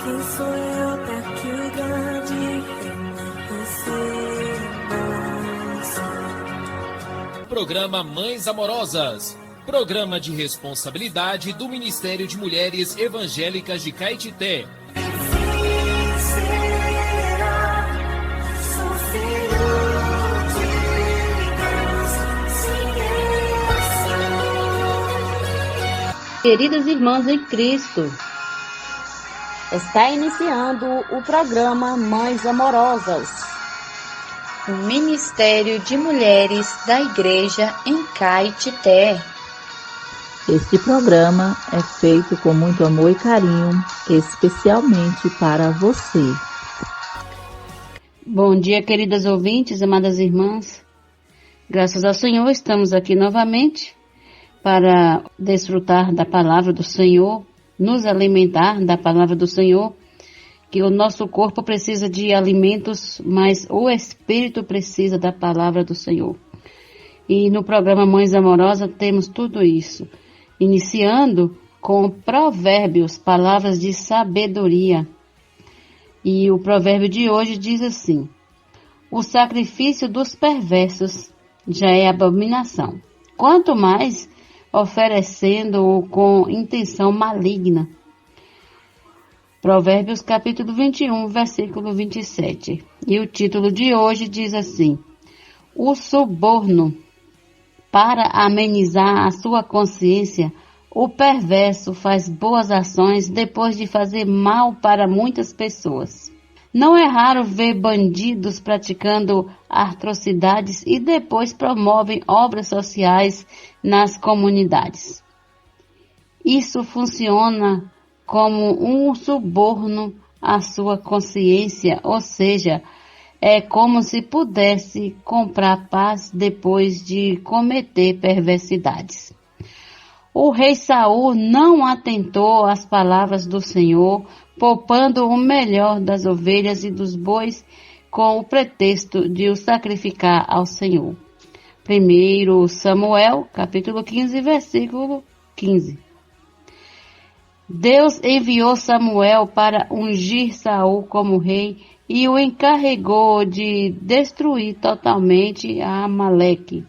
Quem sou eu pra que o grande rei Programa Mães Amorosas. Programa de responsabilidade do Ministério de Mulheres Evangélicas de Caetité. Queridas irmãs em Cristo, está iniciando o programa Mães Amorosas, o Ministério de Mulheres da Igreja em Caetité. Este programa é feito com muito amor e carinho, especialmente para você. Bom dia, queridas ouvintes, amadas irmãs. Graças ao Senhor, estamos aqui novamente para desfrutar da palavra do Senhor, nos alimentar da palavra do Senhor, que o nosso corpo precisa de alimentos, mas o espírito precisa da palavra do Senhor. E no programa Mães Amorosas temos tudo isso, iniciando com provérbios, palavras de sabedoria. E o provérbio de hoje diz assim: o sacrifício dos perversos já é abominação, quanto mais oferecendo-o com intenção maligna. Provérbios capítulo 21, versículo 27. E o título de hoje diz assim: o suborno. Para amenizar a sua consciência, o perverso faz boas ações depois de fazer mal para muitas pessoas. Não é raro ver bandidos praticando atrocidades e depois promovem obras sociais nas comunidades. Isso funciona como um suborno à sua consciência, ou seja, é como se pudesse comprar paz depois de cometer perversidades. O rei Saul não atentou às palavras do Senhor, poupando o melhor das ovelhas e dos bois com o pretexto de o sacrificar ao Senhor. 1 Samuel, capítulo 15, versículo 15. Deus enviou Samuel para ungir Saul como rei e o encarregou de destruir totalmente a Amaleque.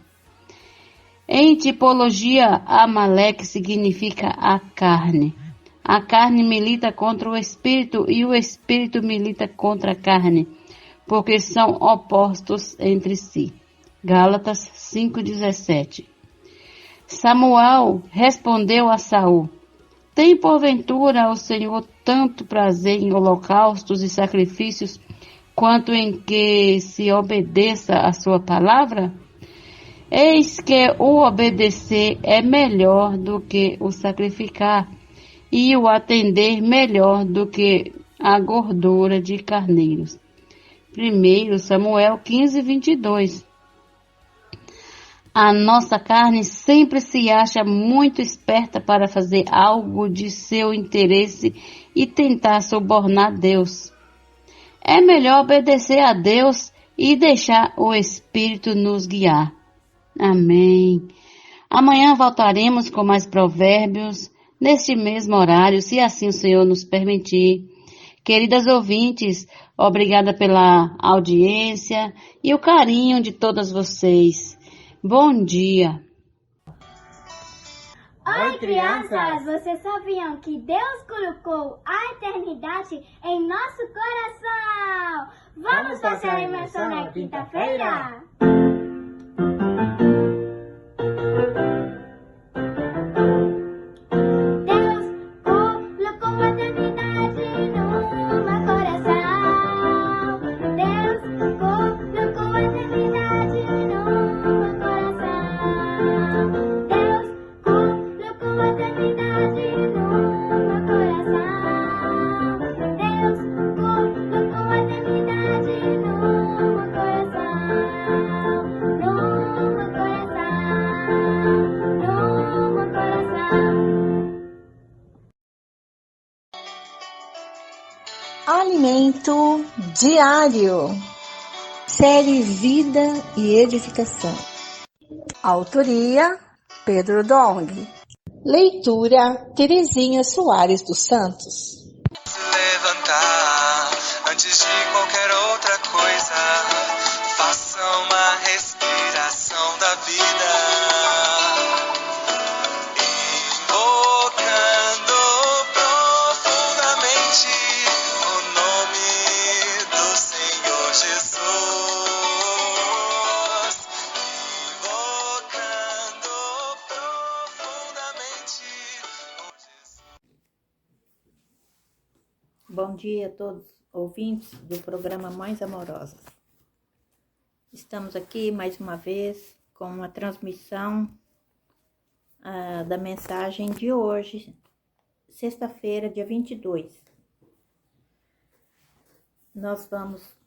Em tipologia, Amaleque significa a carne. A carne milita contra o espírito e o espírito milita contra a carne, porque são opostos entre si. Gálatas 5,17. Samuel respondeu a Saul: tem porventura o Senhor tanto prazer em holocaustos e sacrifícios, quanto em que se obedeça a sua palavra? Eis que o obedecer é melhor do que o sacrificar, e o atender melhor do que a gordura de carneiros. 1 Samuel 15, 22. A nossa carne sempre se acha muito esperta para fazer algo de seu interesse e tentar subornar Deus. É melhor obedecer a Deus e deixar o Espírito nos guiar. Amém. Amanhã voltaremos com mais provérbios, neste mesmo horário, se assim o Senhor nos permitir. Queridas ouvintes, obrigada pela audiência e o carinho de todas vocês. Bom dia. Oi, crianças! Vocês sabiam que Deus colocou a eternidade em nosso coração? Vamos fazer a imersão na quinta-feira? Alimento diário. Série Vida e Edificação. Autoria Pedro Dong. Leitura Terezinha Soares dos Santos. Levantar. Bom dia a todos ouvintes do programa Mães Amorosas. Estamos aqui mais uma vez com a transmissão da mensagem de hoje, sexta-feira, dia 22. Nós vamos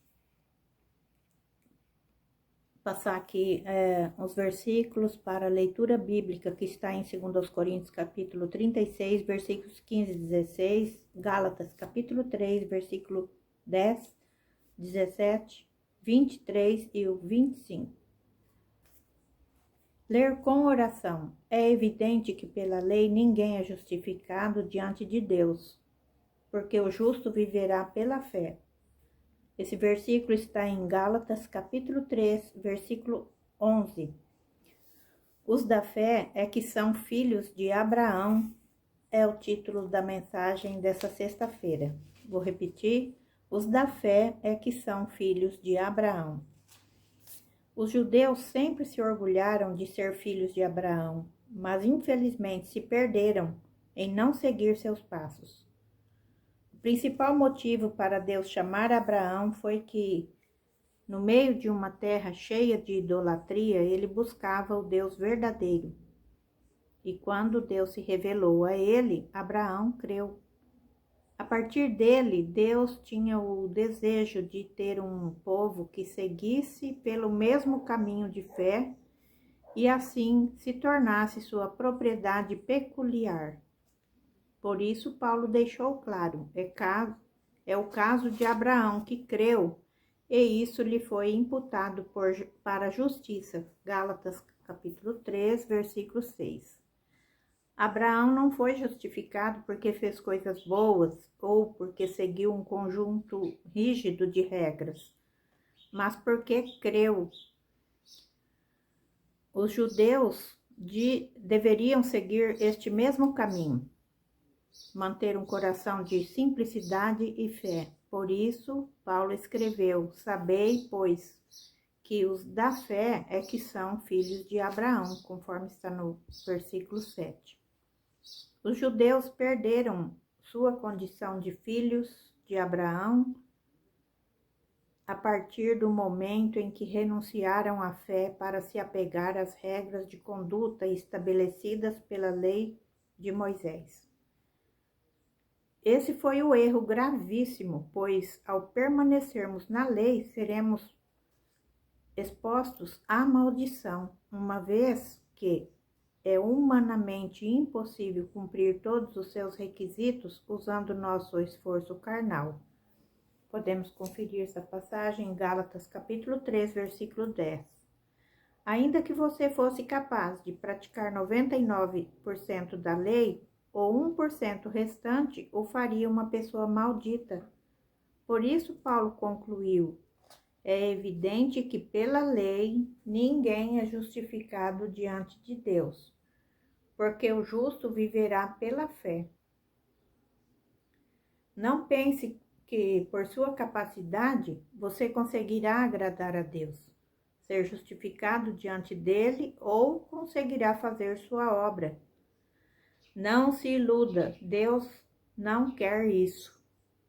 passar aqui os versículos para a leitura bíblica que está em 2 Coríntios, capítulo 36, versículos 15 e 16, Gálatas, capítulo 3, versículo 10, 17, 23 e o 25. Ler com oração. É evidente que pela lei ninguém é justificado diante de Deus, porque o justo viverá pela fé. Esse versículo está em Gálatas, capítulo 3, versículo 11. Os da fé é que são filhos de Abraão, é o título da mensagem dessa sexta-feira. Vou repetir. Os da fé é que são filhos de Abraão. Os judeus sempre se orgulharam de ser filhos de Abraão, mas infelizmente se perderam em não seguir seus passos. O principal motivo para Deus chamar Abraão foi que, no meio de uma terra cheia de idolatria, ele buscava o Deus verdadeiro. E quando Deus se revelou a ele, Abraão creu. A partir dele, Deus tinha o desejo de ter um povo que seguisse pelo mesmo caminho de fé e assim se tornasse sua propriedade peculiar. Por isso, Paulo deixou claro, é o caso de Abraão que creu, e isso lhe foi imputado para a justiça. Gálatas, capítulo 3, versículo 6. Abraão não foi justificado porque fez coisas boas ou porque seguiu um conjunto rígido de regras, mas porque creu. Os judeus deveriam seguir este mesmo caminho, manter um coração de simplicidade e fé. Por isso, Paulo escreveu: sabei, pois, que os da fé é que são filhos de Abraão, conforme está no versículo 7. Os judeus perderam sua condição de filhos de Abraão a partir do momento em que renunciaram à fé para se apegar às regras de conduta estabelecidas pela lei de Moisés. Esse foi o erro gravíssimo, pois ao permanecermos na lei, seremos expostos à maldição, uma vez que é humanamente impossível cumprir todos os seus requisitos usando nosso esforço carnal. Podemos conferir essa passagem em Gálatas, capítulo 3, versículo 10. Ainda que você fosse capaz de praticar 99% da lei, ou 1% restante o faria uma pessoa maldita. Por isso, Paulo concluiu: é evidente que pela lei ninguém é justificado diante de Deus, porque o justo viverá pela fé. Não pense que, por sua capacidade, você conseguirá agradar a Deus, ser justificado diante dele ou conseguirá fazer sua obra. Não se iluda, Deus não quer isso.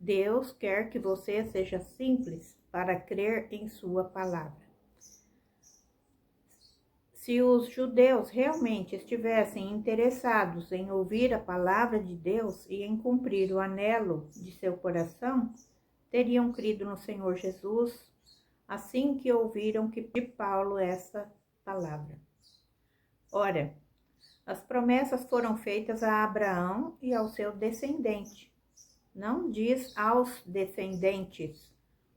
Deus quer que você seja simples para crer em sua palavra. Se os judeus realmente estivessem interessados em ouvir a palavra de Deus e em cumprir o anelo de seu coração, teriam crido no Senhor Jesus assim que ouviram de Paulo essa palavra. Ora, as promessas foram feitas a Abraão e ao seu descendente. Não diz aos descendentes,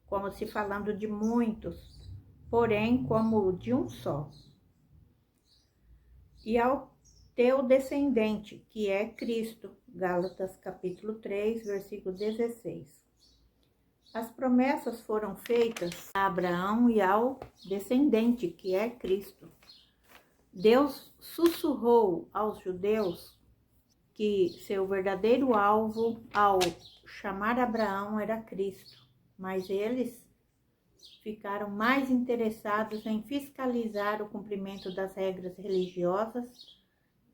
como se falando de muitos, porém como de um só. E ao teu descendente, que é Cristo. Gálatas, capítulo 3, versículo 16. As promessas foram feitas a Abraão e ao descendente, que é Cristo. Deus sussurrou aos judeus que seu verdadeiro alvo ao chamar Abraão era Cristo, mas eles ficaram mais interessados em fiscalizar o cumprimento das regras religiosas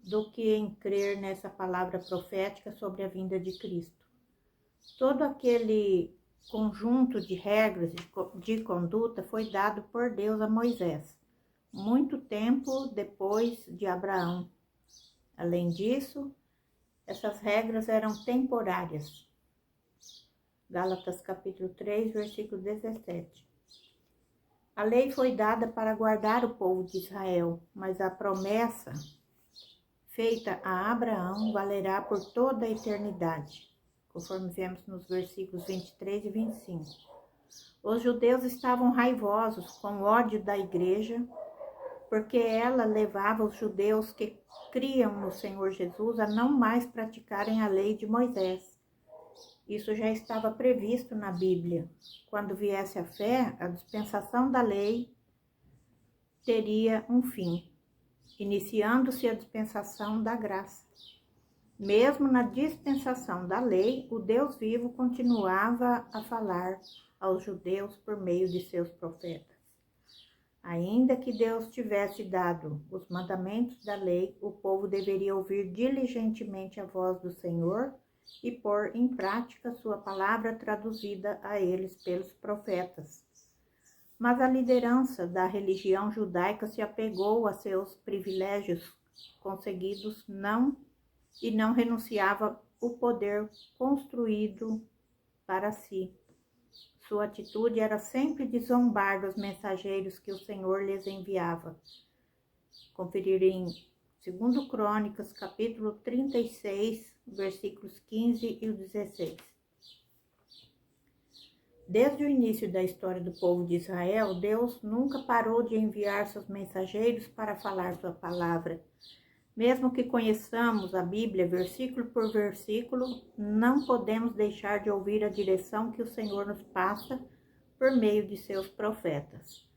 do que em crer nessa palavra profética sobre a vinda de Cristo. Todo aquele conjunto de regras de conduta foi dado por Deus a Moisés, muito tempo depois de Abraão. Além disso, essas regras eram temporárias. Gálatas capítulo 3, versículo 17. A lei foi dada para guardar o povo de Israel, mas a promessa feita a Abraão valerá por toda a eternidade, conforme vemos nos versículos 23 e 25. Os judeus estavam raivosos, com ódio da igreja, porque ela levava os judeus que criam no Senhor Jesus a não mais praticarem a lei de Moisés. Isso já estava previsto na Bíblia. Quando viesse a fé, a dispensação da lei teria um fim, iniciando-se a dispensação da graça. Mesmo na dispensação da lei, o Deus vivo continuava a falar aos judeus por meio de seus profetas. Ainda que Deus tivesse dado os mandamentos da lei, o povo deveria ouvir diligentemente a voz do Senhor e pôr em prática sua palavra traduzida a eles pelos profetas. Mas a liderança da religião judaica se apegou a seus privilégios conseguidos e não renunciava o poder construído para si. Sua atitude era sempre de zombar dos mensageiros que o Senhor lhes enviava. Conferir em 2 Crônicas, capítulo 36, versículos 15 e 16. Desde o início da história do povo de Israel, Deus nunca parou de enviar seus mensageiros para falar sua palavra. Mesmo que conheçamos a Bíblia versículo por versículo, não podemos deixar de ouvir a direção que o Senhor nos passa por meio de seus profetas.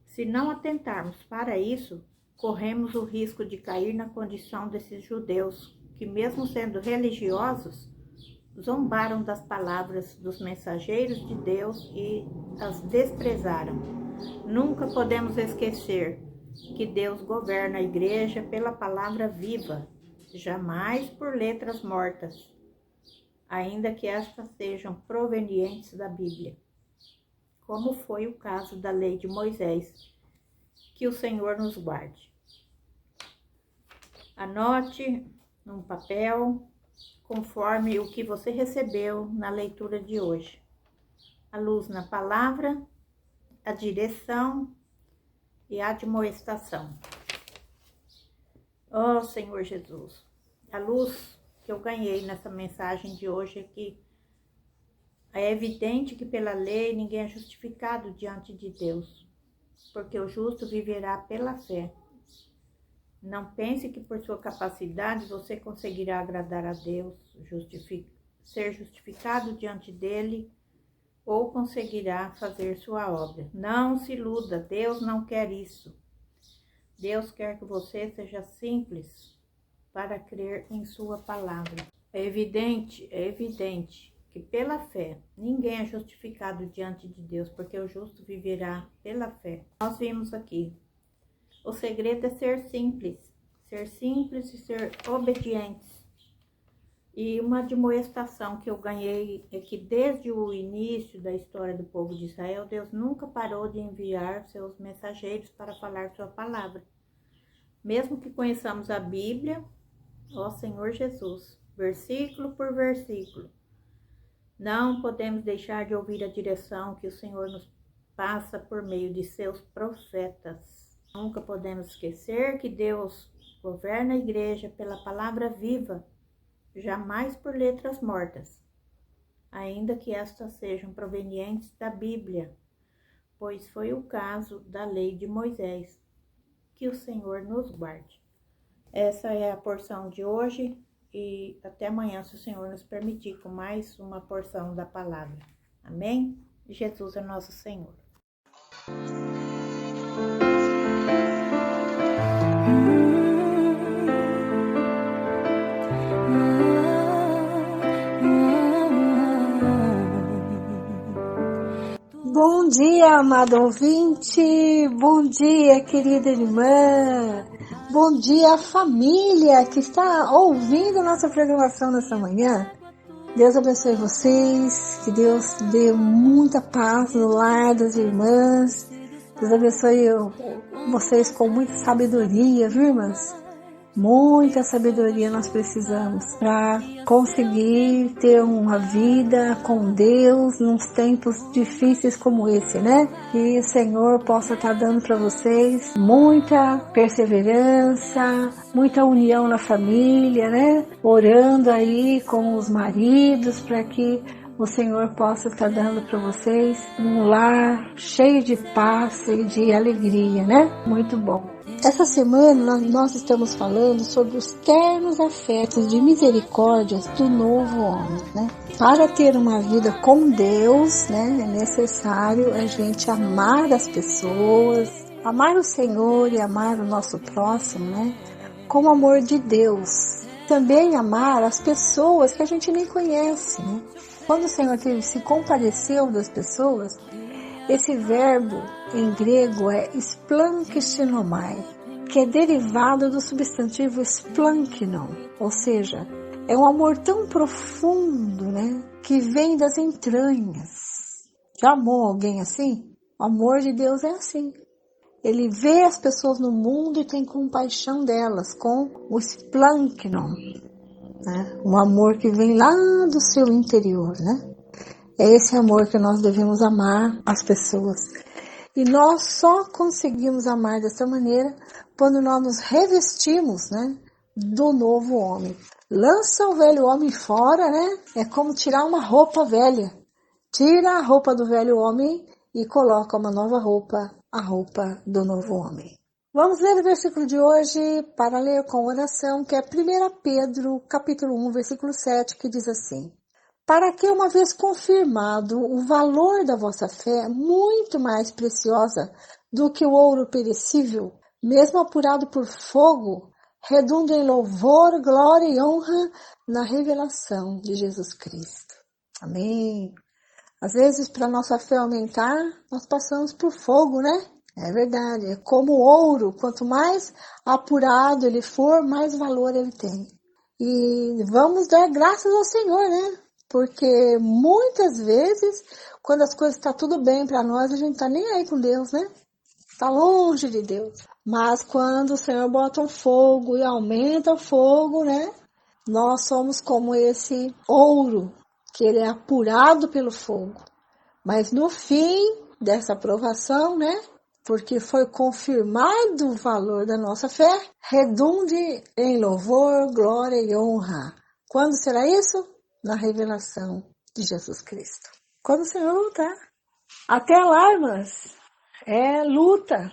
Se não atentarmos para isso, corremos o risco de cair na condição desses judeus, que mesmo sendo religiosos, zombaram das palavras dos mensageiros de Deus e as desprezaram. Nunca podemos esquecer que Deus governa a igreja pela palavra viva, jamais por letras mortas, ainda que estas sejam provenientes da Bíblia, como foi o caso da lei de Moisés. Que o Senhor nos guarde. Anote num papel, conforme o que você recebeu na leitura de hoje. A luz na palavra, a direção e a admoestação. Ó Senhor Jesus, a luz que eu ganhei nessa mensagem de hoje é que é evidente que pela lei ninguém é justificado diante de Deus, porque o justo viverá pela fé. Não pense que por sua capacidade você conseguirá agradar a Deus, ser justificado diante dele, ou conseguirá fazer sua obra. Não se iluda, Deus não quer isso. Deus quer que você seja simples para crer em sua palavra. É evidente que pela fé ninguém é justificado diante de Deus, porque o justo viverá pela fé. Nós vimos aqui, o segredo é ser simples e ser obedientes. E uma admoestação que eu ganhei é que desde o início da história do povo de Israel, Deus nunca parou de enviar seus mensageiros para falar sua palavra. Mesmo que conheçamos a Bíblia, ó Senhor Jesus, versículo por versículo, não podemos deixar de ouvir a direção que o Senhor nos passa por meio de seus profetas. Nunca podemos esquecer que Deus governa a igreja pela palavra viva, jamais por letras mortas, ainda que estas sejam provenientes da Bíblia, pois foi o caso da lei de Moisés. Que o Senhor nos guarde. Essa é a porção de hoje e até amanhã, se o Senhor nos permitir, com mais uma porção da palavra. Amém? Jesus é nosso Senhor. Bom dia, amado ouvinte, bom dia, querida irmã, bom dia, família que está ouvindo nossa programação nessa manhã. Deus abençoe vocês, que Deus dê muita paz no lar das irmãs. Deus abençoe vocês com muita sabedoria, viu, irmãs? Muita sabedoria nós precisamos para conseguir ter uma vida com Deus nos tempos difíceis como esse, né? Que o Senhor possa estar dando para vocês muita perseverança, muita união na família, né? Orando aí com os maridos para que o Senhor possa estar dando para vocês um lar cheio de paz e de alegria, né? Muito bom. Essa semana nós estamos falando sobre os ternos afetos de misericórdia do novo homem, né? Para ter uma vida com Deus, né, é necessário a gente amar as pessoas, amar o Senhor e amar o nosso próximo, né? Com o amor de Deus. Também amar as pessoas que a gente nem conhece, né? Quando o Senhor se compadeceu das pessoas, esse verbo em grego é splankstinomai, que é derivado do substantivo splanknon, ou seja, é um amor tão profundo, né, que vem das entranhas. Já amou alguém assim? O amor de Deus é assim. Ele vê as pessoas no mundo e tem compaixão delas, com o splanknon, né? Um amor que vem lá do seu interior, né? É esse amor que nós devemos amar as pessoas. E nós só conseguimos amar dessa maneira quando nós nos revestimos, né, do novo homem. Lança o velho homem fora, né? É como tirar uma roupa velha. Tira a roupa do velho homem e coloca uma nova roupa, a roupa do novo homem. Vamos ler o versículo de hoje para ler com oração, que é 1 Pedro, capítulo 1, versículo 7, que diz assim: para que, uma vez confirmado o valor da vossa fé, muito mais preciosa do que o ouro perecível, mesmo apurado por fogo, redunde em louvor, glória e honra na revelação de Jesus Cristo. Amém. Às vezes, para nossa fé aumentar, nós passamos por fogo, né? É verdade. É como o ouro. Quanto mais apurado ele for, mais valor ele tem. E vamos dar graças ao Senhor, né? Porque muitas vezes, quando as coisas estão tudo bem para nós, a gente tá nem aí com Deus, né? Tá longe de Deus. Mas quando o Senhor bota um fogo e aumenta o fogo, né? Nós somos como esse ouro, que ele é apurado pelo fogo. Mas no fim dessa provação, né? Porque foi confirmado o valor da nossa fé, redunde em louvor, glória e honra. Quando será isso? Na revelação de Jesus Cristo. Quando o Senhor voltar. Até lá, irmãs, é luta.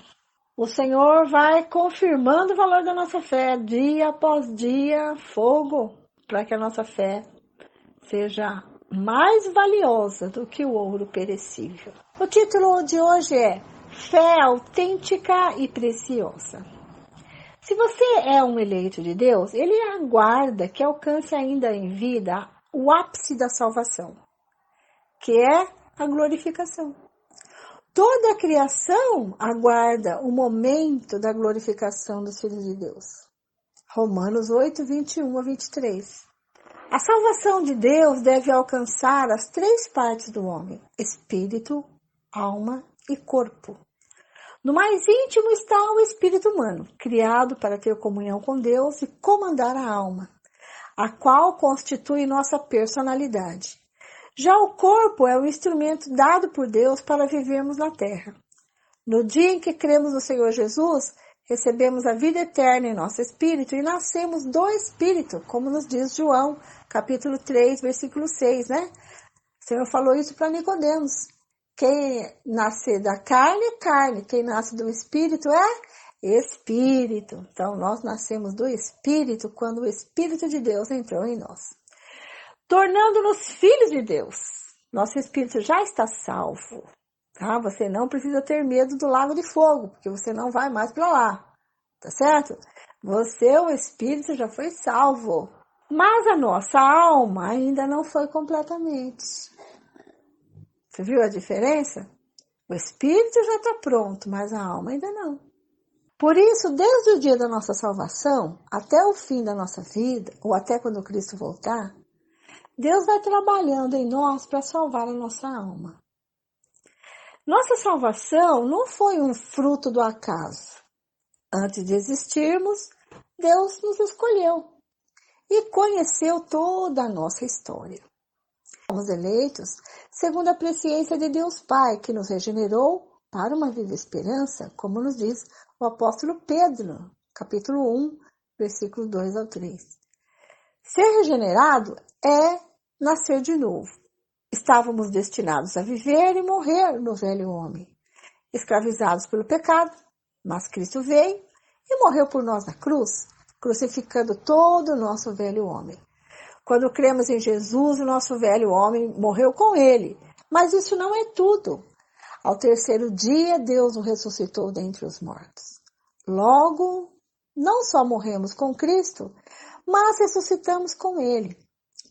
O Senhor vai confirmando o valor da nossa fé, dia após dia, fogo, para que a nossa fé seja mais valiosa do que o ouro perecível. O título de hoje é Fé Autêntica e Preciosa. Se você é um eleito de Deus, Ele aguarda que alcance ainda em vida o ápice da salvação, que é a glorificação. Toda a criação aguarda o momento da glorificação dos filhos de Deus. Romanos 8, 21 a 23. A salvação de Deus deve alcançar as três partes do homem: espírito, alma e corpo. No mais íntimo está o espírito humano, criado para ter comunhão com Deus e comandar a alma, a qual constitui nossa personalidade. Já o corpo é o instrumento dado por Deus para vivermos na terra. No dia em que cremos no Senhor Jesus, recebemos a vida eterna em nosso espírito e nascemos do espírito, como nos diz João, capítulo 3, versículo 6, né? O Senhor falou isso para Nicodemos. Quem nasce da carne é carne, quem nasce do espírito é espírito. Então, nós nascemos do espírito quando o Espírito de Deus entrou em nós, tornando-nos filhos de Deus. Nosso espírito já está salvo. Tá? Você não precisa ter medo do lago de fogo, porque você não vai mais para lá. Tá certo? Você, o espírito, já foi salvo. Mas a nossa alma ainda não foi completamente. Você viu a diferença? O espírito já está pronto, mas a alma ainda não. Por isso, desde o dia da nossa salvação, até o fim da nossa vida, ou até quando Cristo voltar, Deus vai trabalhando em nós para salvar a nossa alma. Nossa salvação não foi um fruto do acaso. Antes de existirmos, Deus nos escolheu e conheceu toda a nossa história. Fomos eleitos segundo a presciência de Deus Pai, que nos regenerou para uma viva esperança, como nos diz o apóstolo Pedro, capítulo 1, versículos 2 ao 3. Ser regenerado é nascer de novo. Estávamos destinados a viver e morrer no velho homem, escravizados pelo pecado, mas Cristo veio e morreu por nós na cruz, crucificando todo o nosso velho homem. Quando cremos em Jesus, o nosso velho homem morreu com ele, mas isso não é tudo. Ao terceiro dia, Deus o ressuscitou dentre os mortos. Logo, não só morremos com Cristo, mas ressuscitamos com ele.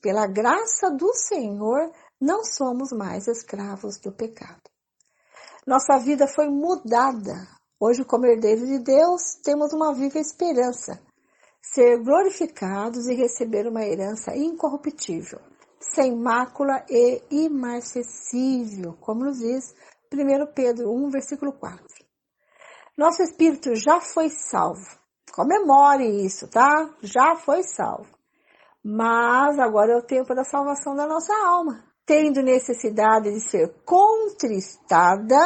Pela graça do Senhor, não somos mais escravos do pecado. Nossa vida foi mudada. Hoje, como herdeiros de Deus, temos uma viva esperança. Ser glorificados e receber uma herança incorruptível, sem mácula e imarcessível, como nos diz 1 Pedro 1, versículo 4. Nosso espírito já foi salvo. Comemore isso, tá? Já foi salvo. Mas agora é o tempo da salvação da nossa alma, tendo necessidade de ser contristada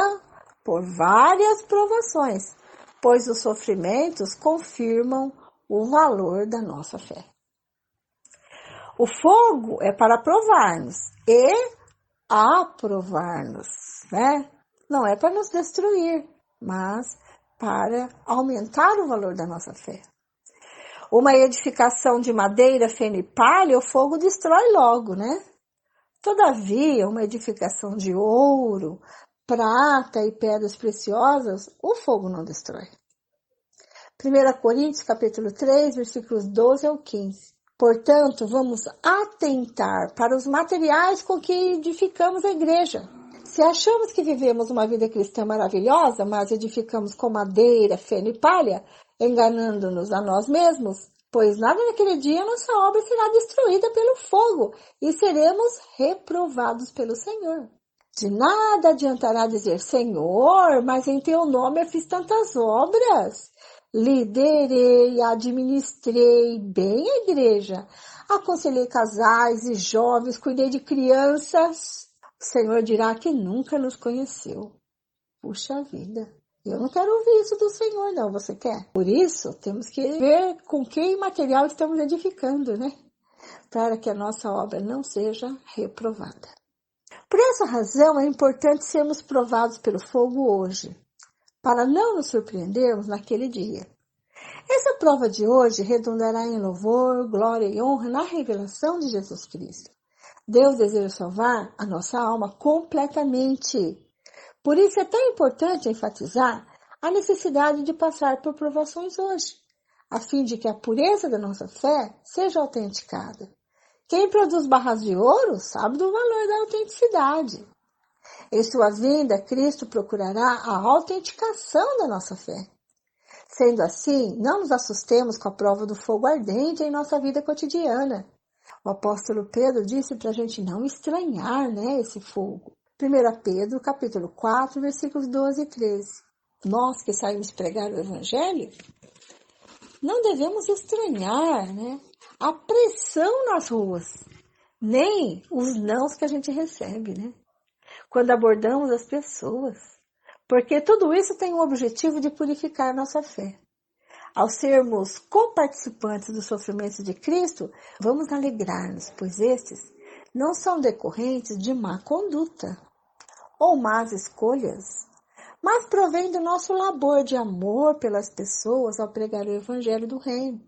por várias provações, pois os sofrimentos confirmam o valor da nossa fé. O fogo é para provar-nos e aprovar-nos, né? Não é para nos destruir, mas para aumentar o valor da nossa fé. Uma edificação de madeira, feno e palha, o fogo destrói logo, né? Todavia, uma edificação de ouro, prata e pedras preciosas, o fogo não destrói. 1 Coríntios, capítulo 3, versículos 12 ao 15. Portanto, vamos atentar para os materiais com que edificamos a igreja. Se achamos que vivemos uma vida cristã maravilhosa, mas edificamos com madeira, feno e palha, enganando-nos a nós mesmos, pois nada naquele dia nossa obra será destruída pelo fogo e seremos reprovados pelo Senhor. De nada adiantará dizer, Senhor, mas em teu nome eu fiz tantas obras. Liderei, administrei bem a igreja, aconselhei casais e jovens, cuidei de crianças. O Senhor dirá que nunca nos conheceu. Puxa vida, eu não quero ouvir isso do Senhor, não, você quer? Por isso, temos que ver com que material estamos edificando, né? Para que a nossa obra não seja reprovada. Por essa razão, é importante sermos provados pelo fogo hoje, para não nos surpreendermos naquele dia. Essa prova de hoje redundará em louvor, glória e honra na revelação de Jesus Cristo. Deus deseja salvar a nossa alma completamente. Por isso é tão importante enfatizar a necessidade de passar por provações hoje, a fim de que a pureza da nossa fé seja autenticada. Quem produz barras de ouro sabe do valor da autenticidade. Em sua vinda, Cristo procurará a autenticação da nossa fé. Sendo assim, não nos assustemos com a prova do fogo ardente em nossa vida cotidiana. O apóstolo Pedro disse para a gente não estranhar, né, esse fogo. 1 Pedro, capítulo 4, versículos 12 e 13. Nós que saímos pregar o Evangelho, não devemos estranhar, né, a pressão nas ruas, nem os nãos que a gente recebe, né, quando abordamos as pessoas. Porque tudo isso tem o objetivo de purificar nossa fé. Ao sermos coparticipantes dos sofrimentos de Cristo, vamos alegrar-nos, pois estes não são decorrentes de má conduta ou más escolhas, mas provém do nosso labor de amor pelas pessoas ao pregar o Evangelho do Reino,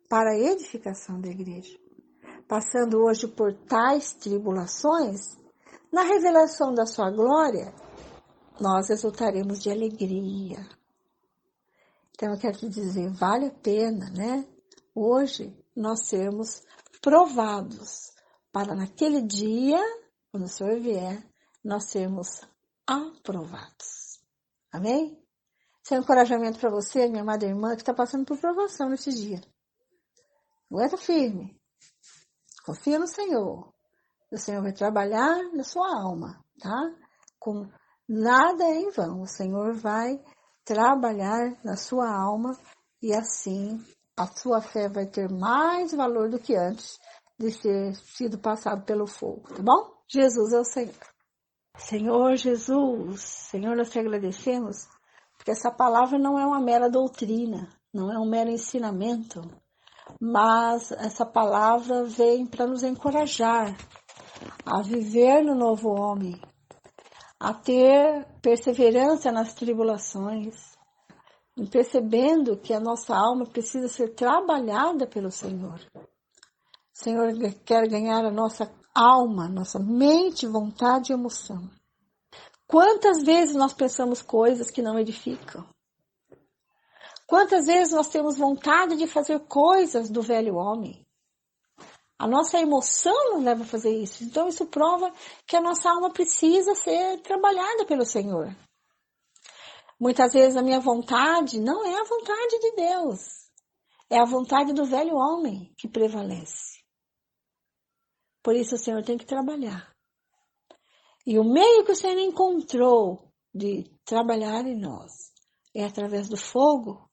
para a edificação da igreja. Passando hoje por tais tribulações, na revelação da sua glória, nós exultaremos de alegria. Então, eu quero te dizer, vale a pena, né? Hoje, nós sermos provados, para naquele dia, quando o Senhor vier, nós sermos aprovados. Amém? Esse é um encorajamento para você, minha amada irmã, que está passando por provação nesse dia. Aguenta firme. Confia no Senhor. O Senhor vai trabalhar na sua alma, tá? Com nada em vão. O Senhor vai trabalhar na sua alma e assim a sua fé vai ter mais valor do que antes de ter sido passado pelo fogo, tá bom? Jesus é o Senhor. Senhor Jesus, Senhor, nós te agradecemos, porque essa palavra não é uma mera doutrina, não é um mero ensinamento, mas essa palavra vem para nos encorajar a viver no novo homem, a ter perseverança nas tribulações, percebendo que a nossa alma precisa ser trabalhada pelo Senhor. O Senhor quer ganhar a nossa alma, nossa mente, vontade e emoção. Quantas vezes nós pensamos coisas que não edificam? Quantas vezes nós temos vontade de fazer coisas do velho homem? A nossa emoção nos leva a fazer isso. Então isso prova que a nossa alma precisa ser trabalhada pelo Senhor. Muitas vezes a minha vontade não é a vontade de Deus. É a vontade do velho homem que prevalece. Por isso o Senhor tem que trabalhar. E o meio que o Senhor encontrou de trabalhar em nós é através do fogo,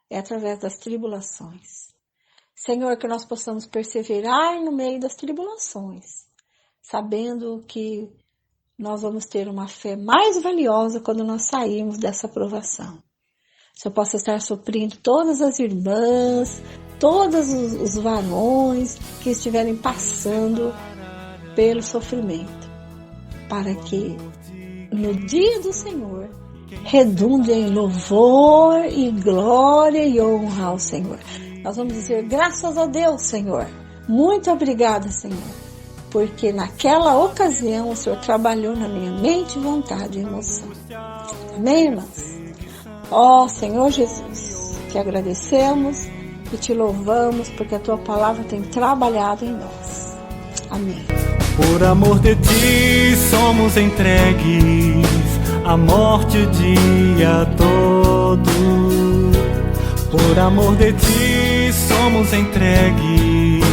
é através das tribulações. Senhor, que nós possamos perseverar no meio das tribulações, sabendo que nós vamos ter uma fé mais valiosa quando nós sairmos dessa provação. Se eu possa estar suprindo todas as irmãs, todos os varões que estiverem passando pelo sofrimento, para que no dia do Senhor redunde em louvor e glória e honra ao Senhor. Nós vamos dizer graças a Deus, Senhor. Muito obrigada, Senhor. Porque naquela ocasião o Senhor trabalhou na minha mente, vontade e emoção. Amém, irmãs? Ó Senhor Jesus, te agradecemos e te louvamos porque a tua palavra tem trabalhado em nós. Amém. Por amor de ti somos entregues à morte o dia todo. Por amor de ti somos entregues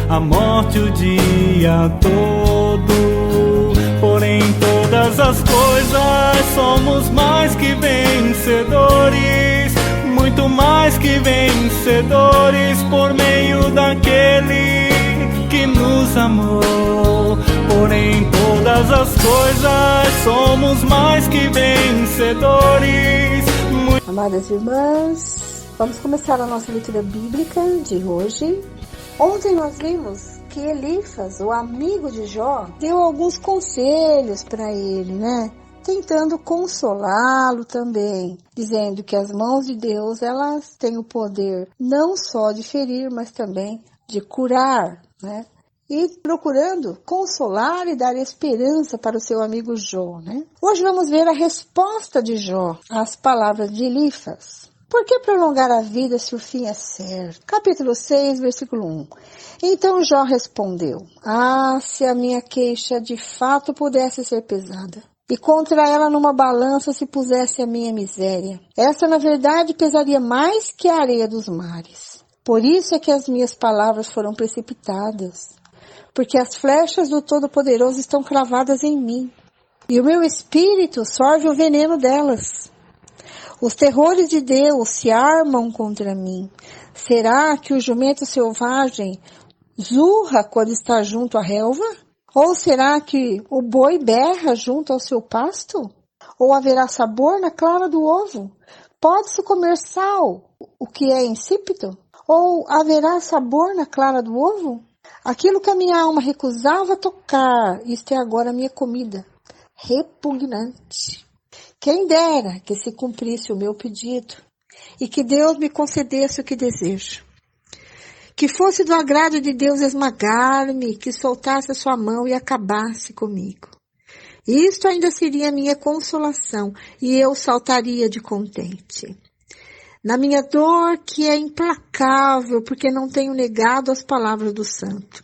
à morte o dia todo. Porém todas as coisas somos mais que vencedores, muito mais que vencedores, por meio daquele que nos amou. Porém todas as coisas somos mais que vencedores. Amadas irmãs, vamos começar a nossa leitura bíblica de hoje. Ontem nós vimos que Elifas, o amigo de Jó, deu alguns conselhos para ele, né? Tentando consolá-lo também, dizendo que as mãos de Deus, elas têm o poder não só de ferir, mas também de curar, né? E procurando consolar e dar esperança para o seu amigo Jó, né? Hoje vamos ver a resposta de Jó às palavras de Elifas. Por que prolongar a vida se o fim é certo? Capítulo 6, versículo 1. Então Jó respondeu: se a minha queixa de fato pudesse ser pesada, e contra ela numa balança se pusesse a minha miséria, essa na verdade pesaria mais que a areia dos mares. Por isso é que as minhas palavras foram precipitadas, porque as flechas do Todo-Poderoso estão cravadas em mim, e o meu espírito sorve o veneno delas. Os terrores de Deus se armam contra mim. Será que o jumento selvagem zurra quando está junto à relva? Ou será que o boi berra junto ao seu pasto? Ou haverá sabor na clara do ovo? Pode-se comer sal, o que é insípido? Ou haverá sabor na clara do ovo? Aquilo que a minha alma recusava tocar, isto é agora a minha comida. Repugnante. Quem dera que se cumprisse o meu pedido e que Deus me concedesse o que desejo. Que fosse do agrado de Deus esmagar-me, que soltasse a sua mão e acabasse comigo. Isto ainda seria a minha consolação e eu saltaria de contente. Na minha dor, que é implacável, porque não tenho negado as palavras do santo.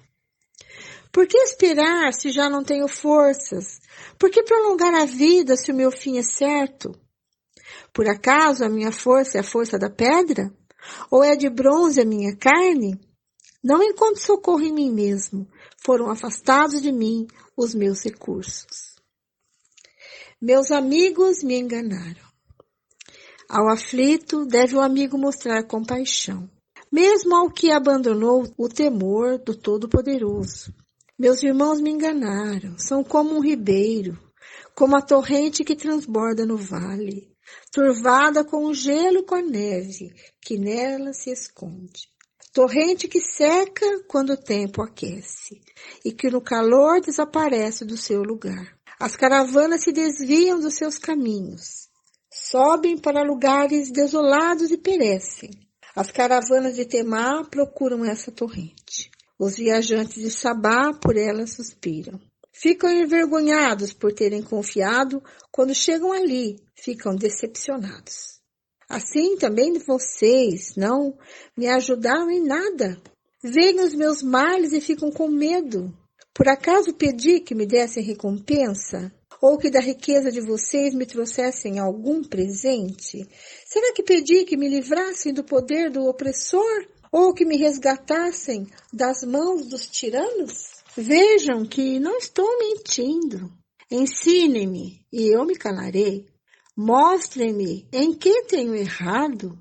Por que esperar se já não tenho forças? Por que prolongar a vida se o meu fim é certo? Por acaso a minha força é a força da pedra? Ou é de bronze a minha carne? Não encontro socorro em mim mesmo. foram afastados de mim os meus recursos. Meus amigos me enganaram. Ao aflito, deve o amigo mostrar compaixão, mesmo ao que abandonou o temor do Todo-Poderoso. Meus irmãos me enganaram, são como um ribeiro, como a torrente que transborda no vale, turvada com o gelo e com a neve, que nela se esconde. Torrente que seca quando o tempo aquece, e que no calor desaparece do seu lugar. As caravanas se desviam dos seus caminhos, sobem para lugares desolados e perecem. As caravanas de Temá procuram essa torrente. Os viajantes de Sabá por ela suspiram. Ficam envergonhados por terem confiado, quando chegam ali, ficam decepcionados. Assim também vocês não me ajudaram em nada. Veem os meus males e ficam com medo. Por acaso pedi que me dessem recompensa? Ou que da riqueza de vocês me trouxessem algum presente? Será que pedi que me livrassem do poder do opressor? Ou que me resgatassem das mãos dos tiranos? Vejam que não estou mentindo. Ensinem-me e eu me calarei. Mostrem-me em que tenho errado.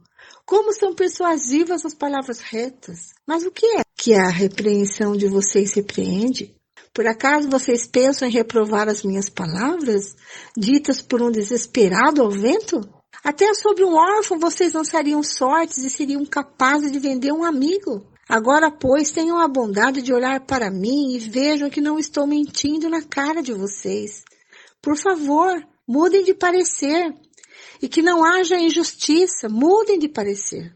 Como são persuasivas as palavras retas. Mas o que é que a repreensão de vocês repreende? Por acaso vocês pensam em reprovar as minhas palavras, ditas por um desesperado ao vento? Até sobre um órfão vocês lançariam sortes e seriam capazes de vender um amigo. Agora, pois, tenham a bondade de olhar para mim e vejam que não estou mentindo na cara de vocês. Por favor, mudem de parecer. E que não haja injustiça, mudem de parecer.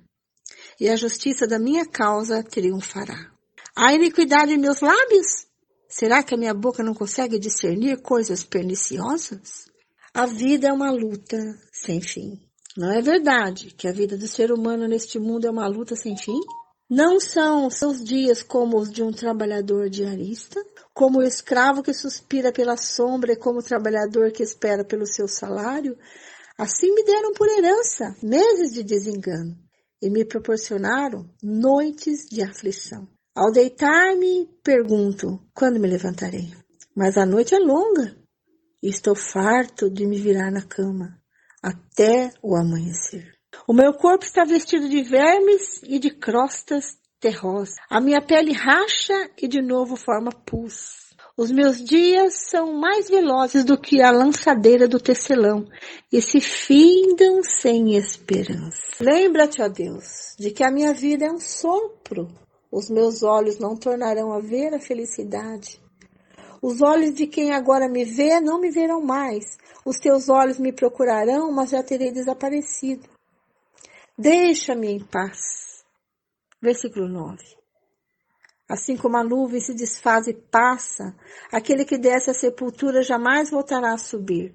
E a justiça da minha causa triunfará. Há iniquidade em meus lábios? Será que a minha boca não consegue discernir coisas perniciosas? A vida é uma luta sem fim. Não é verdade que a vida do ser humano neste mundo é uma luta sem fim? Não são seus dias como os de um trabalhador diarista, como o escravo que suspira pela sombra e como o trabalhador que espera pelo seu salário? Assim me deram por herança meses de desengano e me proporcionaram noites de aflição. Ao deitar-me, pergunto, quando me levantarei? Mas a noite é longa e estou farto de me virar na cama até o amanhecer. O meu corpo está vestido de vermes e de crostas terrosas. A minha pele racha e de novo forma pus. Os meus dias são mais velozes do que a lançadeira do tecelão e se findam sem esperança. Lembra-te, ó Deus, de que a minha vida é um sopro. Os meus olhos não tornarão a ver a felicidade. Os olhos de quem agora me vê não me verão mais. Os teus olhos me procurarão, mas já terei desaparecido. Deixa-me em paz. Versículo 9. Assim como a nuvem se desfaz e passa, aquele que desce à sepultura jamais voltará a subir.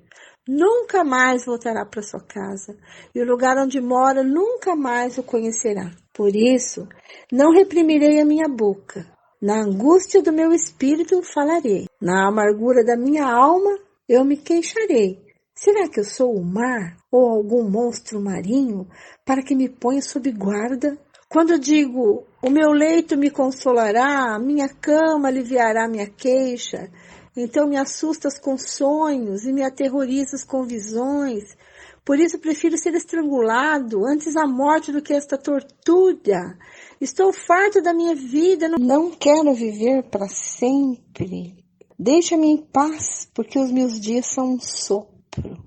Nunca mais voltará para sua casa, e o lugar onde mora nunca mais o conhecerá. Por isso, não reprimirei a minha boca. Na angústia do meu espírito falarei. Na amargura da minha alma eu me queixarei. Será que eu sou o mar ou algum monstro marinho para que me ponha sob guarda? Quando digo, o meu leito me consolará, a minha cama aliviará minha queixa, então me assustas com sonhos e me aterrorizas com visões. Por isso prefiro ser estrangulado antes a morte do que esta tortura. Estou farto da minha vida, não quero viver para sempre. Deixa-me em paz, porque os meus dias são um sopro.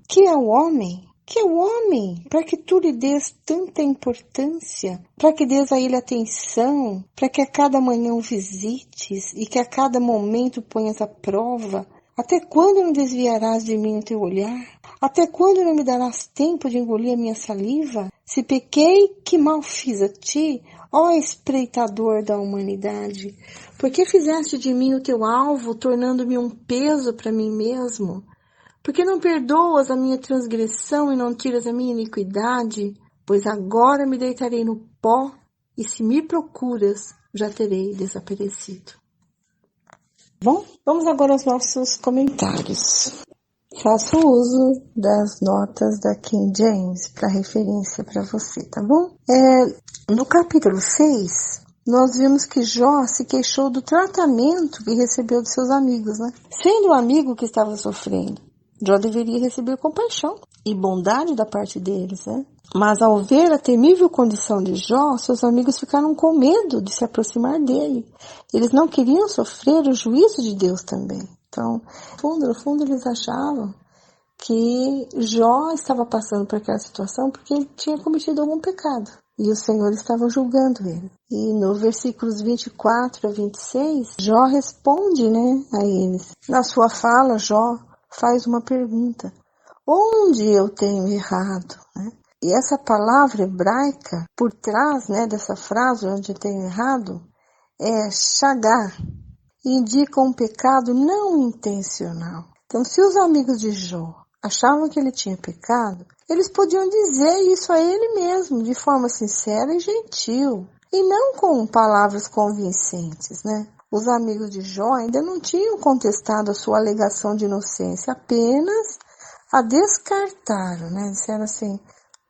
Que é o homem? Que é o homem? Para que tu lhe dês tanta importância? Para que dês a ele atenção? Para que a cada manhã o visites e que a cada momento ponhas à prova? Até quando não desviarás de mim o teu olhar? Até quando não me darás tempo de engolir a minha saliva? Se pequei, que mal fiz a ti, ó espreitador da humanidade? Por que fizeste de mim o teu alvo, tornando-me um peso para mim mesmo? Por que não perdoas a minha transgressão e não tiras a minha iniquidade? Pois agora me deitarei no pó, e se me procuras, já terei desaparecido. Bom, vamos agora aos nossos comentários. Faço uso das notas da King James para referência para você, tá bom? No capítulo 6, nós vimos que Jó se queixou do tratamento que recebeu de seus amigos, né? Sendo o amigo que estava sofrendo, Jó deveria receber compaixão e bondade da parte deles, né? Mas ao ver a temível condição de Jó, seus amigos ficaram com medo de se aproximar dele. Eles não queriam sofrer o juízo de Deus também. Então, no fundo, eles achavam que Jó estava passando por aquela situação porque ele tinha cometido algum pecado. E o Senhor estava julgando ele. E no versículos 24 a 26, Jó responde, né, a eles. Na sua fala, Jó faz uma pergunta. Onde eu tenho errado? Né? E essa palavra hebraica, por trás, né, dessa frase, onde eu tenho errado, é shagar. Indica um pecado não intencional. Então, se os amigos de Jó achavam que ele tinha pecado, eles podiam dizer isso a ele mesmo, de forma sincera e gentil, e não com palavras convincentes, né? Os amigos de Jó ainda não tinham contestado a sua alegação de inocência, apenas a descartaram, né? Disseram assim,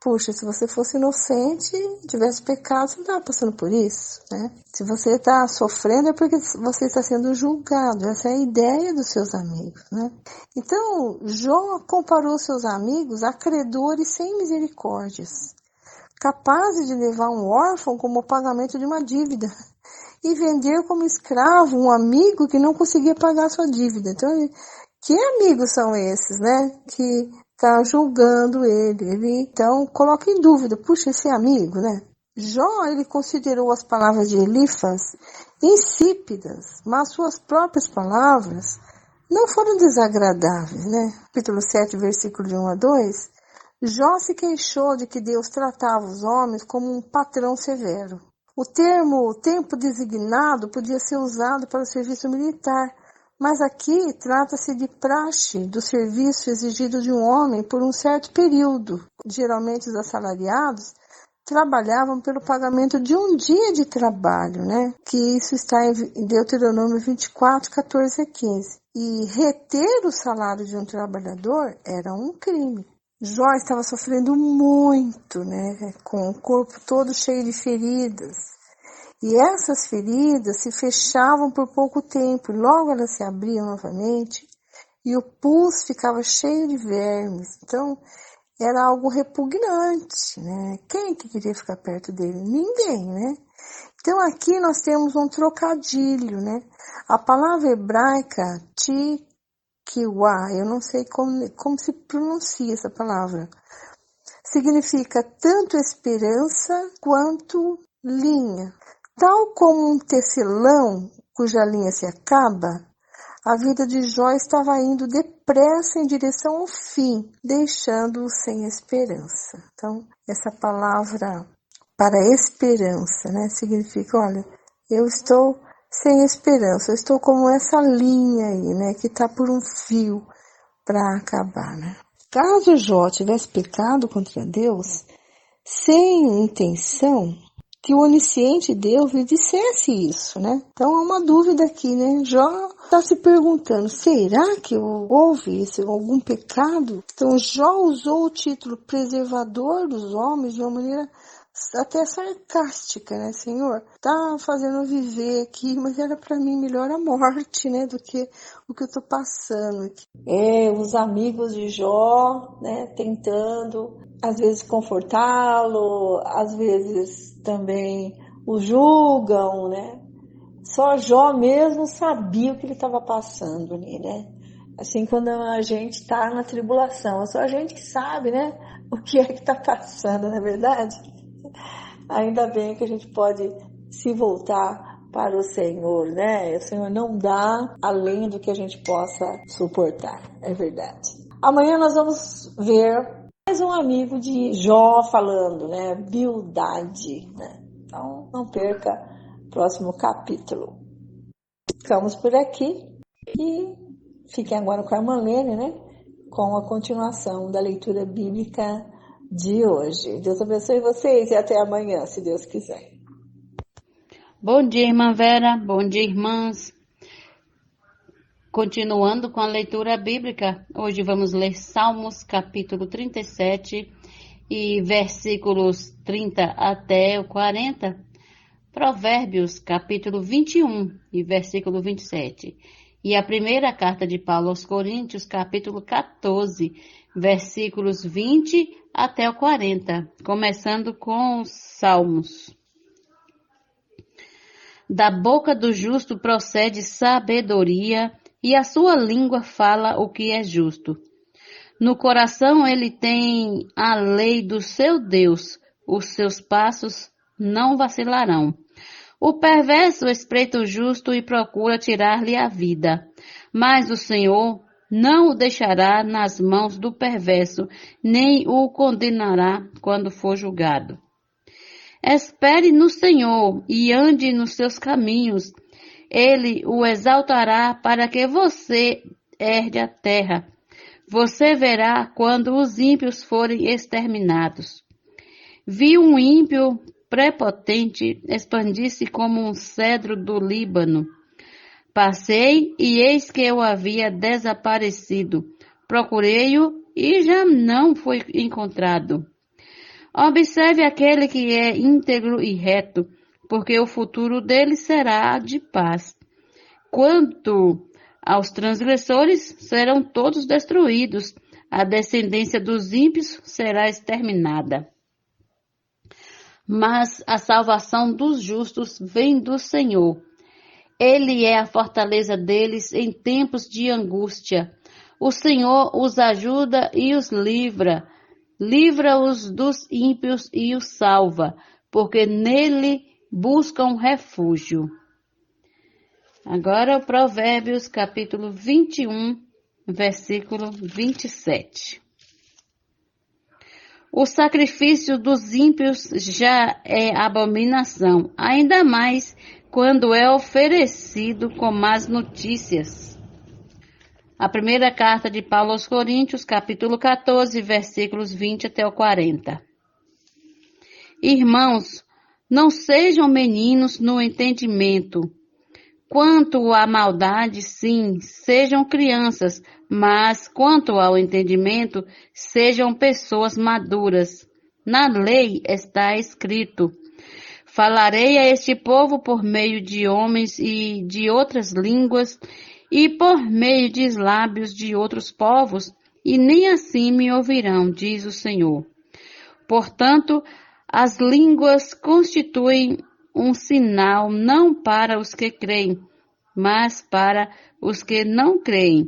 puxa, se você fosse inocente, tivesse pecado, você não estava passando por isso, né? Se você está sofrendo é porque você está sendo julgado. Essa é a ideia dos seus amigos, né? Então, Jó comparou seus amigos a credores sem misericórdias, capazes de levar um órfão como pagamento de uma dívida e vender como escravo um amigo que não conseguia pagar a sua dívida. Então, que amigos são esses, né? Que está julgando ele. Ele, então, coloca em dúvida, puxa, esse amigo, né? Jó, ele considerou as palavras de Elifas insípidas, mas suas próprias palavras não foram desagradáveis, né? Capítulo 7, versículo de 1 a 2, Jó se queixou de que Deus tratava os homens como um patrão severo. O termo tempo designado podia ser usado para o serviço militar, mas aqui trata-se de praxe do serviço exigido de um homem por um certo período. Geralmente os assalariados trabalhavam pelo pagamento de um dia de trabalho, né? Que isso está em Deuteronômio 24, 14 a 15. E reter o salário de um trabalhador era um crime. Jó estava sofrendo muito, né? Com o corpo todo cheio de feridas. E essas feridas se fechavam por pouco tempo, logo elas se abriam novamente e o pulso ficava cheio de vermes. Então, era algo repugnante, né? Quem que queria ficar perto dele? Ninguém, né? Então, aqui nós temos um trocadilho, né? A palavra hebraica, tikiwa, eu não sei como se pronuncia essa palavra, significa tanto esperança quanto linha. Tal como um tecelão cuja linha se acaba, a vida de Jó estava indo depressa em direção ao fim, deixando-o sem esperança. Então, essa palavra para esperança, né, significa, olha, eu estou sem esperança, eu estou como essa linha aí, né, que está por um fio para acabar, né. Caso Jó tivesse pecado contra Deus, sem intenção, que o onisciente Deus lhe dissesse isso, né? Então há uma dúvida aqui, né? Jó está se perguntando, será que houve algum pecado? Então Jó usou o título preservador dos homens de uma maneira até sarcástica, né? Senhor, tá fazendo viver aqui, mas era para mim melhor a morte, né? Do que o que eu tô passando aqui. Os amigos de Jó, né? Tentando, às vezes, confortá-lo, às vezes também o julgam, né? Só Jó mesmo sabia o que ele estava passando ali, né? Assim, quando a gente está na tribulação, é só a gente que sabe, né? O que é que está passando, não é verdade? Ainda bem que a gente pode se voltar para o Senhor, né? O Senhor não dá além do que a gente possa suportar, é verdade. Amanhã nós vamos ver mais um amigo de Jó falando, né? Bildade, né? Então, não perca o próximo capítulo. Ficamos por aqui e fiquem agora com a irmã Lene, né? Com a continuação da leitura bíblica de hoje. Deus abençoe vocês e até amanhã, se Deus quiser. Bom dia, irmã Vera. Bom dia, irmãs. Continuando com a leitura bíblica, hoje vamos ler Salmos capítulo 37 e versículos 30 até o 40. Provérbios, capítulo 21, e versículo 27. E a primeira carta de Paulo aos Coríntios, capítulo 14, versículos 20 até o 40, começando com os Salmos. Da boca do justo procede sabedoria, e a sua língua fala o que é justo. No coração ele tem a lei do seu Deus, os seus passos não vacilarão. O perverso espreita o justo e procura tirar-lhe a vida, mas o Senhor não o deixará nas mãos do perverso, nem o condenará quando for julgado. Espere no Senhor e ande nos seus caminhos. Ele o exaltará para que você herde a terra. Você verá quando os ímpios forem exterminados. Vi um ímpio prepotente expandir-se como um cedro do Líbano. Passei e eis que eu havia desaparecido. Procurei-o e já não foi encontrado. Observe aquele que é íntegro e reto, porque o futuro dele será de paz. Quanto aos transgressores, serão todos destruídos. A descendência dos ímpios será exterminada. Mas a salvação dos justos vem do Senhor. Ele é a fortaleza deles em tempos de angústia. O Senhor os ajuda e os livra. Livra-os dos ímpios e os salva, porque nele buscam refúgio. Agora o Provérbios, capítulo 21, versículo 27. O sacrifício dos ímpios já é abominação, ainda mais quando é oferecido com más notícias. A primeira carta de Paulo aos Coríntios, capítulo 14, versículos 20 até o 40. Irmãos, não sejam meninos no entendimento. Quanto à maldade, sim, sejam crianças, mas quanto ao entendimento, sejam pessoas maduras. Na lei está escrito: falarei a este povo por meio de homens e de outras línguas, e por meio de lábios de outros povos, e nem assim me ouvirão, diz o Senhor. Portanto, as línguas constituem um sinal não para os que creem, mas para os que não creem.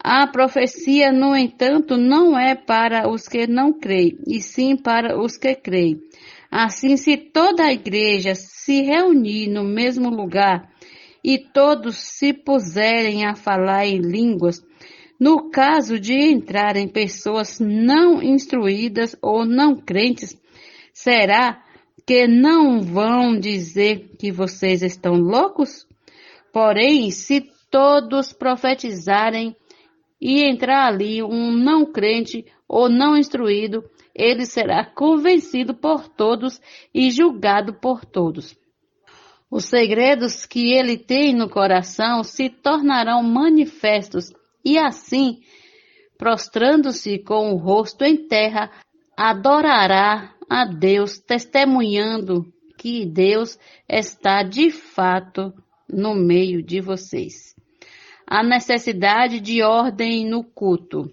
A profecia, no entanto, não é para os que não creem, e sim para os que creem. Assim, se toda a igreja se reunir no mesmo lugar, e todos se puserem a falar em línguas, no caso de entrarem pessoas não instruídas ou não crentes, será que não vão dizer que vocês estão loucos? Porém, se todos profetizarem e entrar ali um não crente ou não instruído, ele será convencido por todos e julgado por todos. Os segredos que ele tem no coração se tornarão manifestos e assim, prostrando-se com o rosto em terra, adorará a Deus, testemunhando que Deus está de fato no meio de vocês. A necessidade de ordem no culto.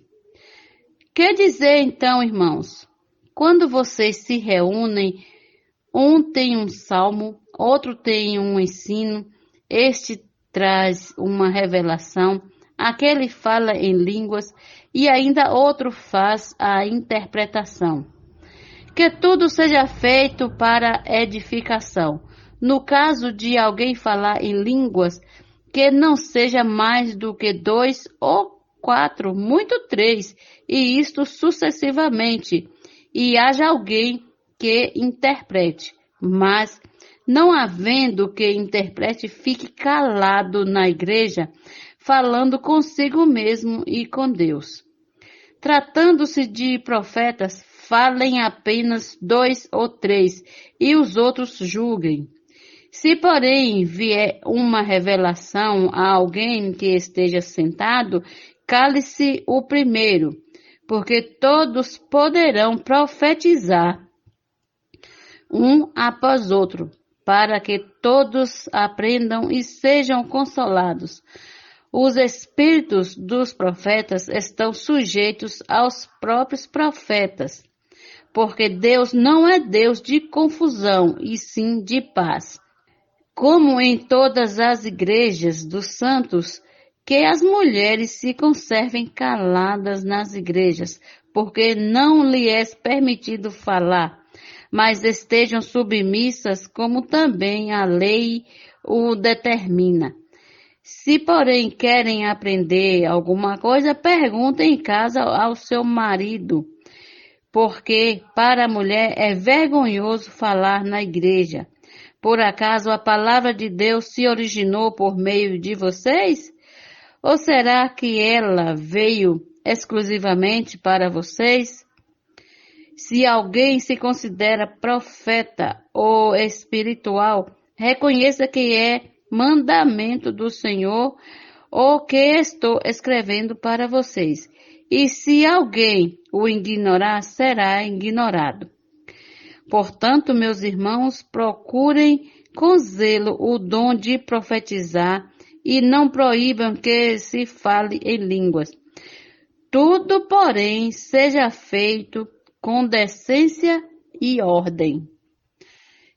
Que dizer então, irmãos? Quando vocês se reúnem, um tem um salmo, outro tem um ensino, este traz uma revelação, aquele fala em línguas e ainda outro faz a interpretação. Que tudo seja feito para edificação. No caso de alguém falar em línguas, que não seja mais do que 2 ou 4, muito 3, e isto sucessivamente, e haja alguém que interprete, mas não havendo que interprete, fique calado na igreja, falando consigo mesmo e com Deus. Tratando-se de profetas, falem apenas 2 ou 3, e os outros julguem. Se, porém, vier uma revelação a alguém que esteja sentado, cale-se o primeiro, porque todos poderão profetizar, um após outro, para que todos aprendam e sejam consolados. Os espíritos dos profetas estão sujeitos aos próprios profetas, porque Deus não é Deus de confusão, e sim de paz. Como em todas as igrejas dos santos, que as mulheres se conservem caladas nas igrejas, porque não lhe é permitido falar, mas estejam submissas, como também a lei o determina. Se, porém, querem aprender alguma coisa, perguntem em casa ao seu marido, porque para a mulher é vergonhoso falar na igreja. Por acaso a palavra de Deus se originou por meio de vocês? Ou será que ela veio exclusivamente para vocês? Se alguém se considera profeta ou espiritual, reconheça que é mandamento do Senhor o que estou escrevendo para vocês. E se alguém o ignorar, será ignorado. Portanto, meus irmãos, procurem com zelo o dom de profetizar e não proíbam que se fale em línguas. Tudo, porém, seja feito com decência e ordem.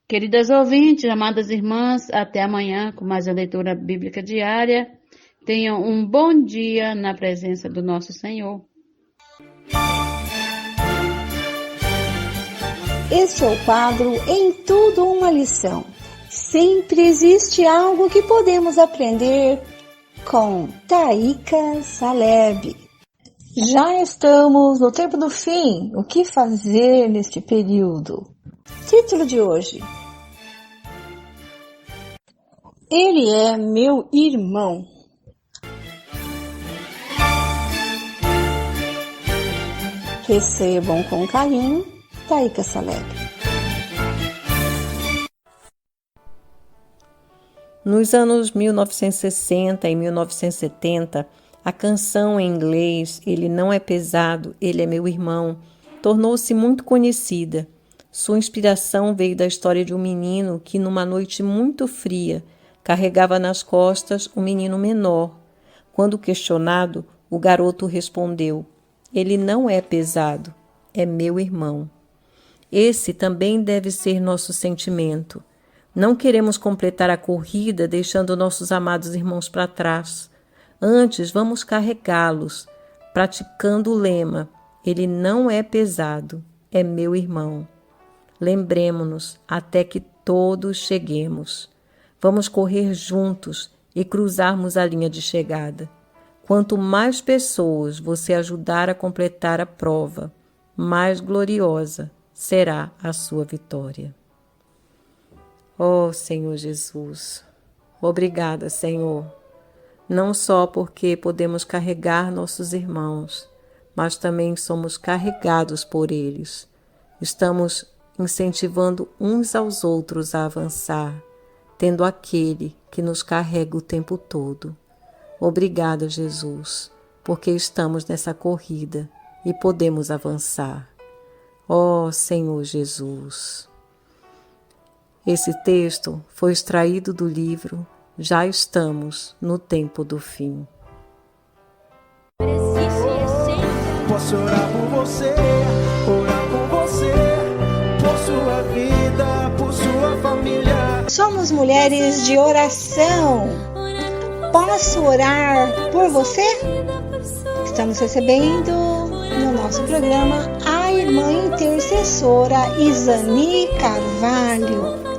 Queridas ouvintes, amadas irmãs, até amanhã com mais a leitura bíblica diária. Tenham um bom dia na presença do nosso Senhor. Este é o quadro Em Tudo Uma Lição. Sempre existe algo que podemos aprender com Taíka Saleb. Já estamos no tempo do fim. O que fazer neste período? Título de hoje: Ele é meu irmão. Recebam com carinho, Taíka Saleb. Nos anos 1960 e 1970, a canção em inglês Ele Não É Pesado, Ele É Meu Irmão tornou-se muito conhecida. Sua inspiração veio da história de um menino que, numa noite muito fria, carregava nas costas um menino menor. Quando questionado, o garoto respondeu: Ele não é pesado, é meu irmão. Esse também deve ser nosso sentimento. Não queremos completar a corrida deixando nossos amados irmãos para trás. Antes, vamos carregá-los, praticando o lema: Ele não é pesado, é meu irmão. Lembremo-nos até que todos cheguemos. Vamos correr juntos e cruzarmos a linha de chegada. Quanto mais pessoas você ajudar a completar a prova, mais gloriosa será a sua vitória. Oh, Senhor Jesus, obrigada, Senhor, não só porque podemos carregar nossos irmãos, mas também somos carregados por eles. Estamos incentivando uns aos outros a avançar, tendo aquele que nos carrega o tempo todo. Obrigada, Jesus, porque estamos nessa corrida e podemos avançar. Oh, Senhor Jesus! Esse texto foi extraído do livro Já Estamos no Tempo do Fim. Posso orar por você, por sua vida, por sua família. Somos mulheres de oração. Posso orar por você? Estamos recebendo no nosso programa a irmã intercessora Isani Carvalho.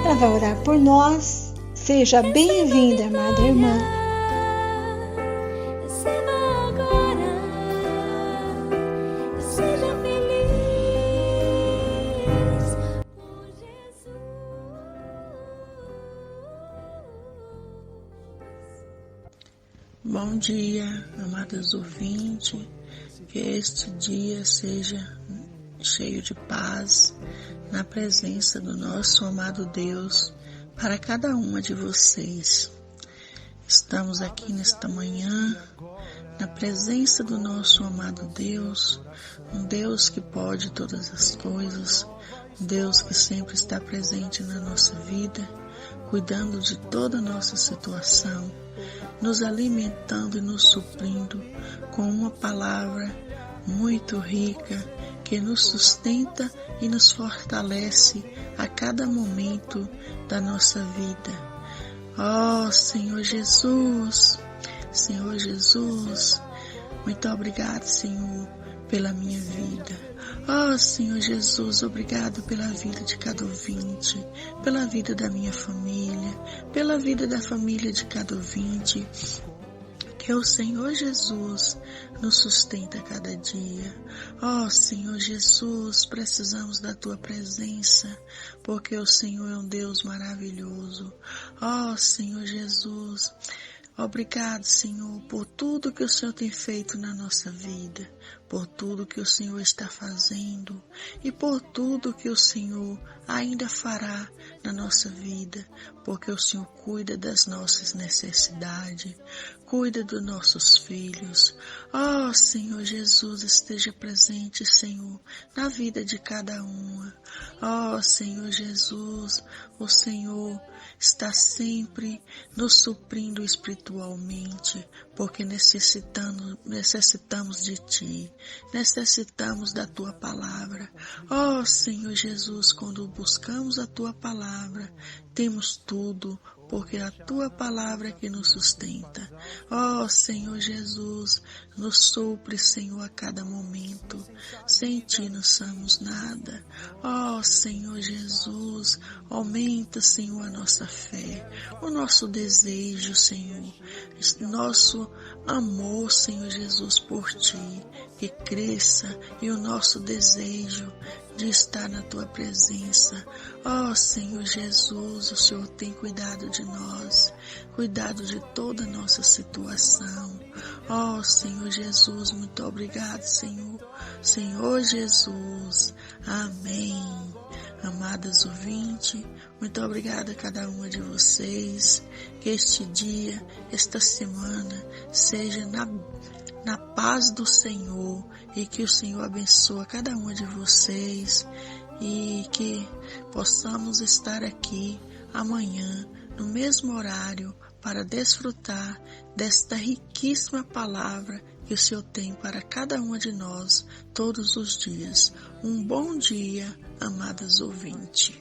Ela vai orar por nós. Seja bem-vinda, amada irmã. Bom dia, amados ouvintes, que este dia seja cheio de paz na presença do nosso amado Deus para cada uma de vocês. Estamos aqui nesta manhã na presença do nosso amado Deus, um Deus que pode todas as coisas, Deus que sempre está presente na nossa vida, cuidando de toda a nossa situação, nos alimentando e nos suprindo com uma palavra muito rica que nos sustenta e nos fortalece a cada momento da nossa vida. Oh, Senhor Jesus, Senhor Jesus, muito obrigado, Senhor, pela minha vida. Oh, Senhor Jesus, obrigado pela vida de cada ouvinte, pela vida da minha família, pela vida da família de cada ouvinte. Que o Senhor Jesus nos sustenta a cada dia. Oh, Senhor Jesus, precisamos da Tua presença, porque o Senhor é um Deus maravilhoso. Oh, Senhor Jesus, obrigado, Senhor, por tudo que o Senhor tem feito na nossa vida, por tudo que o Senhor está fazendo e por tudo que o Senhor ainda fará na nossa vida, porque o Senhor cuida das nossas necessidades, cuida dos nossos filhos. Oh, Senhor Jesus, esteja presente, Senhor, na vida de cada uma. Oh, Senhor Jesus, o Senhor está sempre nos suprindo espiritualmente, porque necessitamos de Ti, necessitamos da Tua palavra. Oh, Senhor Jesus, quando buscamos a Tua palavra, temos tudo, porque a Tua palavra é que nos sustenta. Oh, Senhor Jesus, nos supre, Senhor, a cada momento. Sem Ti não somos nada. Oh, Senhor Jesus, aumenta, Senhor, a nossa fé, o nosso desejo, Senhor, nosso amor, Senhor Jesus, por Ti, que cresça, e o nosso desejo de estar na Tua presença. Oh, Senhor Jesus, o Senhor tem cuidado de nós, cuidado de toda a nossa situação. Oh, Senhor Jesus, muito obrigado, Senhor. Senhor Jesus, amém. Amadas ouvintes, muito obrigada a cada uma de vocês. Que este dia, esta semana, seja na paz do Senhor, e que o Senhor abençoe cada uma de vocês, e que possamos estar aqui amanhã, no mesmo horário, para desfrutar desta riquíssima palavra que o Senhor tem para cada uma de nós todos os dias. Um bom dia, amadas ouvintes.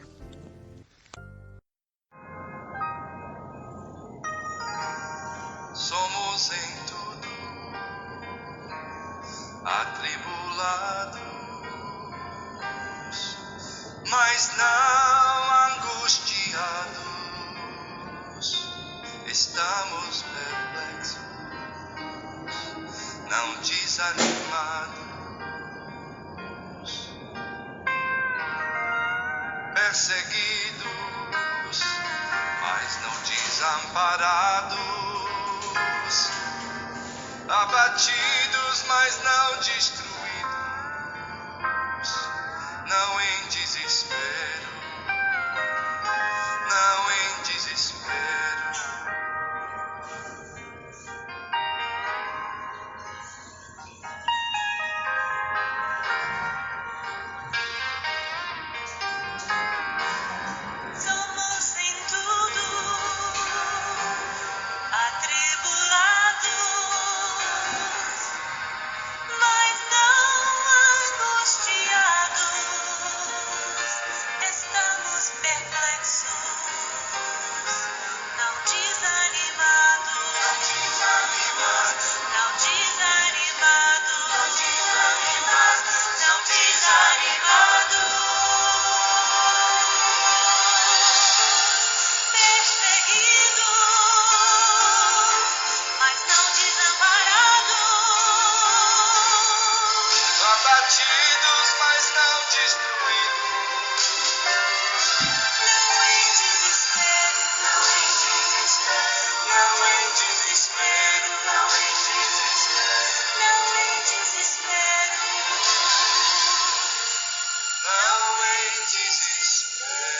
Somos em tudo atribulados, mas não angustiados. Estamos perplexos, não desanimados, perseguidos, mas não desamparados, abatidos, mas não destruídos, não em desespero, não em desespero. Somos em tudo atribulados, mas não angustiados. Estamos perplexos, não desanimados, não desanimados, não desanimados. Perseguidos, mas não desamparados, Abatidos, mas não destruídos, não em desespero, não em desespero, não em desespero, não em desespero, não em desespero. não em desespero.